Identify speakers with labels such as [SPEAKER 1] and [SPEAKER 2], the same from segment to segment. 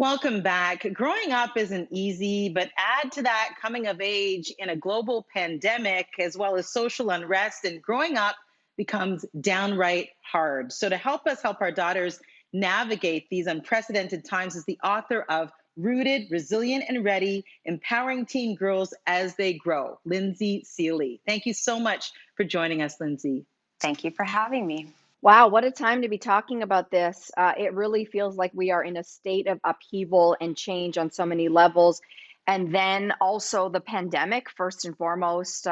[SPEAKER 1] Welcome back. Growing up isn't easy, but add to that coming of age in a global pandemic, as well as social unrest, and growing up becomes downright hard. So, to help us help our daughters navigate these unprecedented times, is the author of Rooted, Resilient, and Ready Empowering Teen Girls as They Grow, Lindsay Seeley. Thank you so much for joining us, Lindsay.
[SPEAKER 2] Thank you for having me.
[SPEAKER 3] Wow, what a time to be talking about this. It really feels like we are in a state of upheaval and change on so many levels. And then also the pandemic, first and foremost.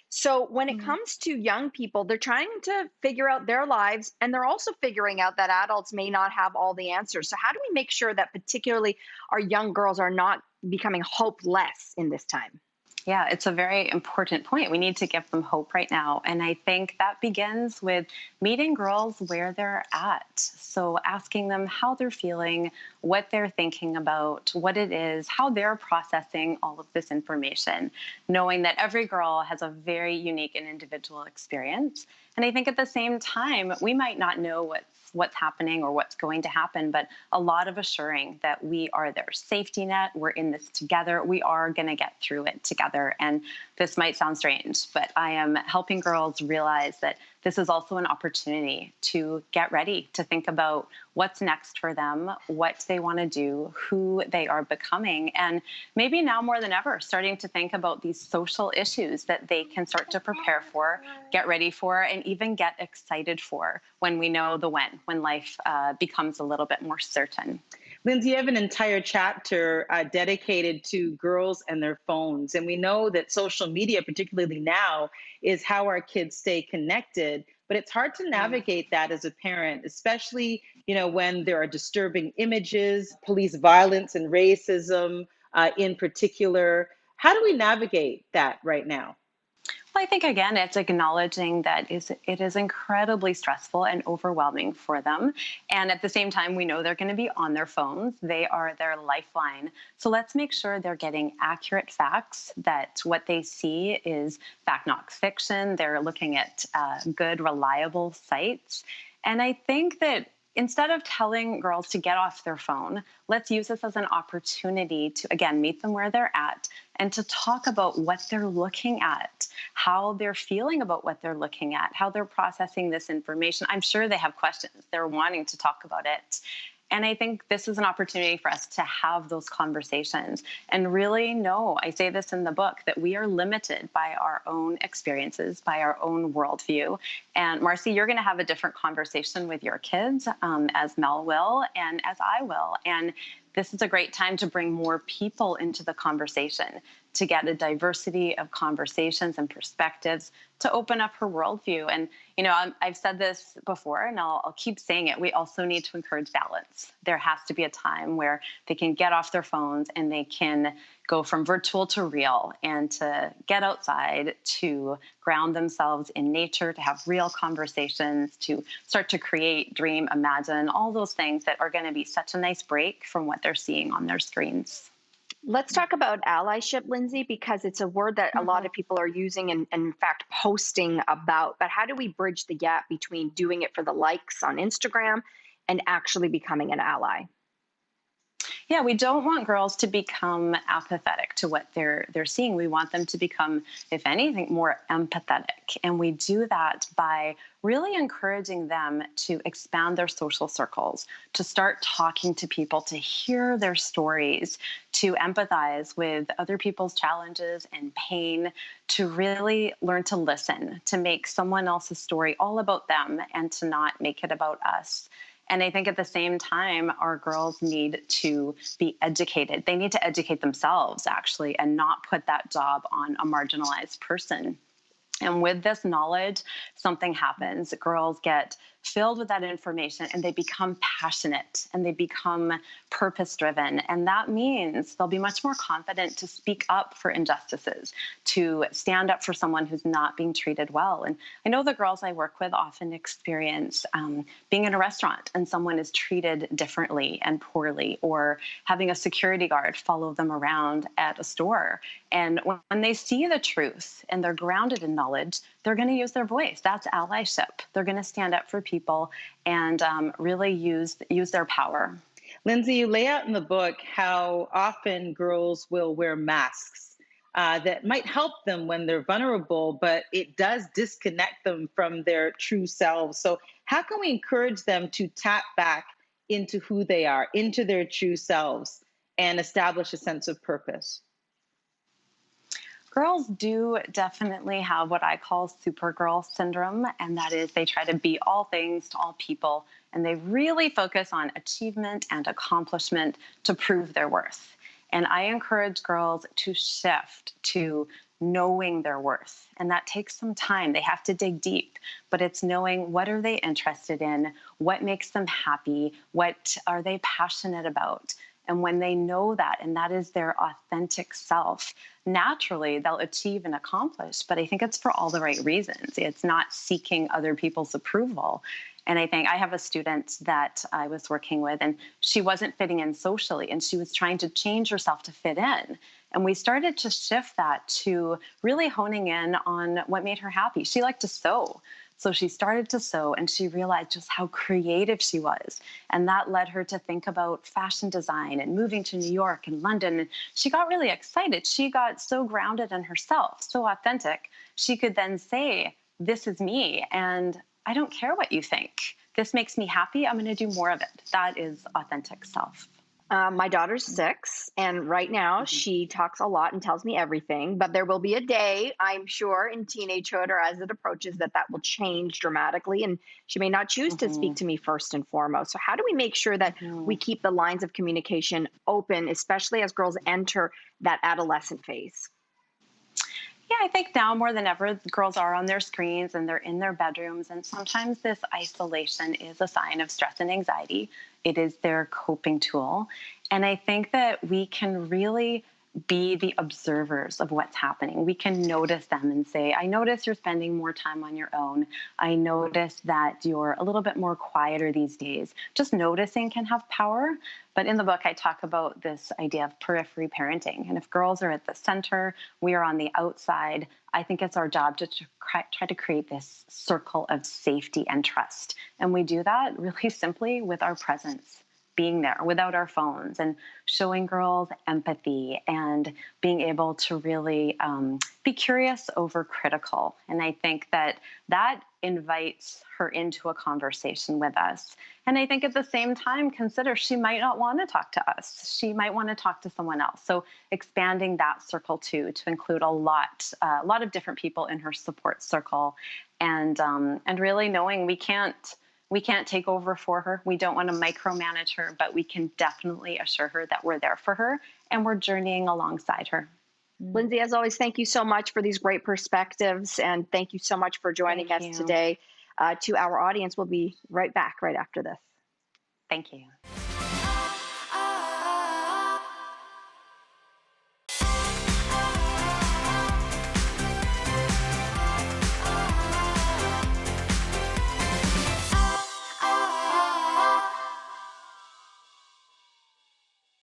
[SPEAKER 3] So, when it
[SPEAKER 2] Mm.
[SPEAKER 3] comes to young people, they're trying to figure out their lives and they're also figuring out that adults may not have all the answers. So, how do we make sure that particularly our young girls are not becoming hopeless in this time?
[SPEAKER 2] Yeah, it's a very important point. We need to give them hope right now. And I think that begins with meeting girls where they're at. So asking them how they're feeling, what they're thinking about, what it is, how they're processing all of this information, knowing that every girl has a very unique and individual experience. And I think at the same time, we might not know what's happening or what's going to happen, but a lot of assuring that we are their safety net. We're in this together. We are going to get through it together. And this might sound strange, but I am helping girls realize that this is also an opportunity to get ready to think about what's next for them, what they want to do, who they are becoming, and maybe now more than ever, starting to think about these social issues that they can start to prepare for, get ready for, and even get excited for when we know the when life becomes a little bit more certain.
[SPEAKER 1] Lindsay, you have an entire chapter dedicated to girls and their phones. And we know that social media, particularly now, is how our kids stay connected. But it's hard to
[SPEAKER 2] Mm.
[SPEAKER 1] navigate that as a parent, especially, when there are disturbing images, police violence and racism in particular. How do we navigate that right now?
[SPEAKER 2] Well, I think again, it's acknowledging that it is incredibly stressful and overwhelming for them. And at the same time, we know they're going to be on their phones. They are their lifeline. So let's make sure they're getting accurate facts, that what they see is fact, not fiction. They're looking at good, reliable sites. And I think that instead of telling girls to get off their phone, let's use this as an opportunity to, again, meet them where they're at and to talk about what they're looking at, how they're feeling about what they're looking at, how they're processing this information. I'm sure they have questions. They're wanting to talk about it. And I think this is an opportunity for us to have those conversations and really know, I say this in the book, that we are limited by our own experiences, by our own worldview. And Marcy, you're going to have a different conversation with your kids, as Mel will, and as I will. And this is a great time to bring more people into the conversation, to get a diversity of conversations and perspectives, to open up her worldview. And, I've said this before, and I'll keep saying it. We also need to encourage balance. There has to be a time where they can get off their phones and they can go from virtual to real, and to get outside, to ground themselves in nature, to have real conversations, to start to create, dream, imagine, all those things that are going to be such a nice break from what they're seeing on their screens.
[SPEAKER 3] Let's talk about allyship, Lindsay, because it's a word that a lot
[SPEAKER 2] Mhm.
[SPEAKER 3] of people are using and in fact posting about. But how do we bridge the gap between doing it for the likes on Instagram and actually becoming an ally?
[SPEAKER 2] Yeah, we don't want girls to become apathetic to what they're seeing. We want them to become, if anything, more empathetic. And we do that by really encouraging them to expand their social circles, to start talking to people, to hear their stories, to empathize with other people's challenges and pain, to really learn to listen, to make someone else's story all about them and to not make it about us. And I think at the same time, our girls need to be educated. They need to educate themselves, actually, and not put that job on a marginalized person. And with this knowledge, something happens. Girls get filled with that information and they become passionate and they become purpose driven. And that means they'll be much more confident to speak up for injustices, to stand up for someone who's not being treated well. And I know the girls I work with often experience being in a restaurant and someone is treated differently and poorly, or having a security guard follow them around at a store. And when they see the truth and they're grounded in knowledge, they're going to use their voice. That's allyship. They're going to stand up for people and really use their power.
[SPEAKER 1] Lindsay, you lay out in the book how often girls will wear masks that might help them when they're vulnerable, but it does disconnect them from their true selves. So, how can we encourage them to tap back into who they are, into their true selves, and establish a sense of purpose?
[SPEAKER 2] Girls do definitely have what I call supergirl syndrome, and that is they try to be all things to all people, and they really focus on achievement and accomplishment to prove their worth. And I encourage girls to shift to knowing their worth, and that takes some time. They have to dig deep, but it's knowing what are they interested in, what makes them happy, what are they passionate about. And when they know that, and that is their authentic self, naturally they'll achieve and accomplish. But I think it's for all the right reasons. It's not seeking other people's approval. And I think I have a student that I was working with, and she wasn't fitting in socially, and she was trying to change herself to fit in. And we started to shift that to really honing in on what made her happy. She liked to sew. So she started to sew, and she realized just how creative she was. And that led her to think about fashion design and moving to New York and London. And she got really excited. She got so grounded in herself, so authentic. She could then say, this is me, and I don't care what you think. This makes me happy. I'm going to do more of it. That is authentic self.
[SPEAKER 3] My daughter's 6, and right now she talks a lot and tells me everything. But there will be a day, I'm sure, in teenagehood or as it approaches, that will change dramatically, and she may not choose to speak to me first and foremost. So, how do we make sure that we keep the lines of communication open, especially as girls enter that adolescent phase?
[SPEAKER 2] Yeah, I think now more than ever, girls are on their screens and they're in their bedrooms. And sometimes this isolation is a sign of stress and anxiety. It is their coping tool. And I think that we can really be the observers of what's happening. We can notice them and say, I notice you're spending more time on your own. I notice that you're a little bit more quieter these days. Just noticing can have power. But in the book, I talk about this idea of periphery parenting. And if girls are at the center, we are on the outside. I think it's our job to try to create this circle of safety and trust. And we do that really simply with our presence, being there without our phones, and showing girls empathy and being able to really be curious over critical. And I think that invites her into a conversation with us. And I think at the same time, consider she might not want to talk to us. She might want to talk to someone else. So expanding that circle too, to include a lot of different people in her support circle, and really knowing we can't take over for her. We don't want to micromanage her, but we can definitely assure her that we're there for her and we're journeying alongside her.
[SPEAKER 3] Lindsay, as always, thank you so much for these great perspectives, and thank you so much for joining
[SPEAKER 2] Thank
[SPEAKER 3] us
[SPEAKER 2] you.
[SPEAKER 3] today. To our audience, we'll be right back right after this.
[SPEAKER 2] Thank you.